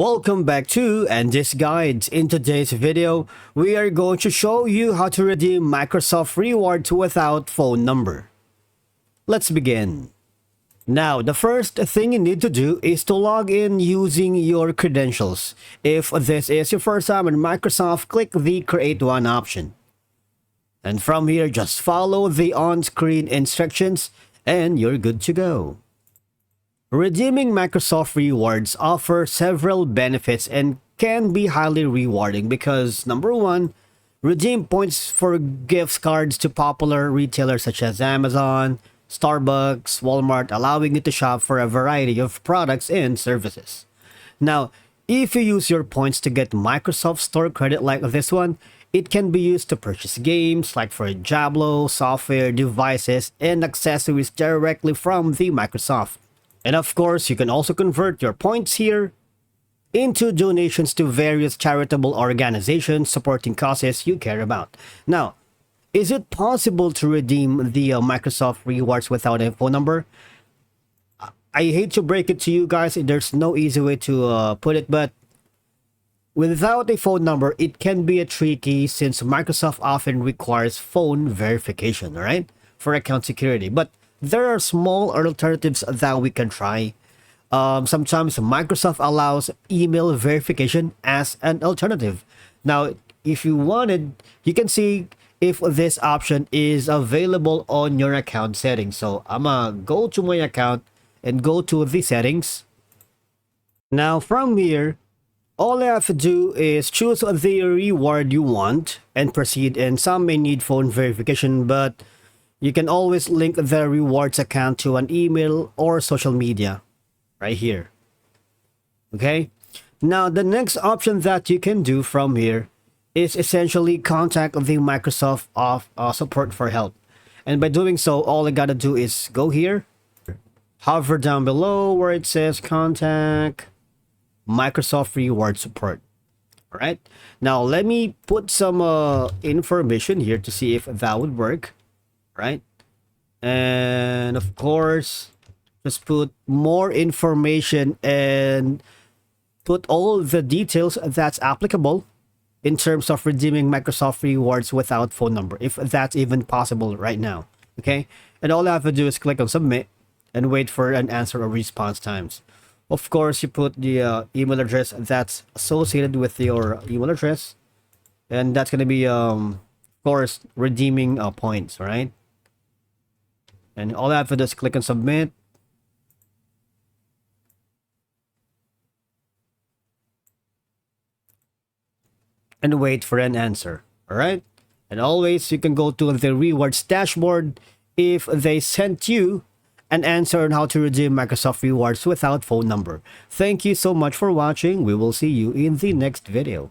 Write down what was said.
Welcome back to and this guides. In today's video, we are going to show you how to redeem Microsoft rewards without phone number. Let's begin. Now, the first thing you need to do is to log in using your credentials. If this is your first time in Microsoft, click the Create One option. And from here, just follow the on-screen instructions and you're good to go. Redeeming Microsoft rewards offers several benefits and can be highly rewarding because number one, redeem points for gift cards to popular retailers such as Amazon, Starbucks, Walmart, allowing you to shop for a variety of products and services. Now, if you use your points to get Microsoft Store credit like this one, it can be used to purchase games like for Diablo, software, devices, and accessories directly from the Microsoft. And of course, you can also convert your points here into donations to various charitable organizations supporting causes you care about. Now, is it possible to redeem the Microsoft rewards without a phone number? I hate to break it to you guys, there's no easy way to put it, but without a phone number, it can be a tricky since Microsoft often requires phone verification, alright, for account security. But there are small alternatives that we can try. Sometimes Microsoft allows email verification as an alternative. Now, if you wanted, you can see if this option is available on your account settings. So I'm gonna go to my account and go to the settings. Now from here, all I have to do is choose the reward you want and proceed, and some may need phone verification, but you can always link the rewards account to an email or social media right here. Okay. Now, the next option that you can do from here is essentially contact the Microsoft support for help. And by doing so, all I gotta do is go here, hover down below where it says contact Microsoft reward support. All right. Now, let me put some information here to see if that would work. Right, and of course just put more information and put all the details that's applicable in terms of redeeming Microsoft rewards without phone number, if that's even possible right now. Okay, and all I have to do is click on submit and wait for an answer or response times. Of course, you put the email address that's associated with your email address, and that's going to be of course redeeming points. All right. And all I have to do is click on submit. And wait for an answer. Alright? And always you can go to the rewards dashboard if they sent you an answer on how to redeem Microsoft rewards without phone number. Thank you so much for watching. We will see you in the next video.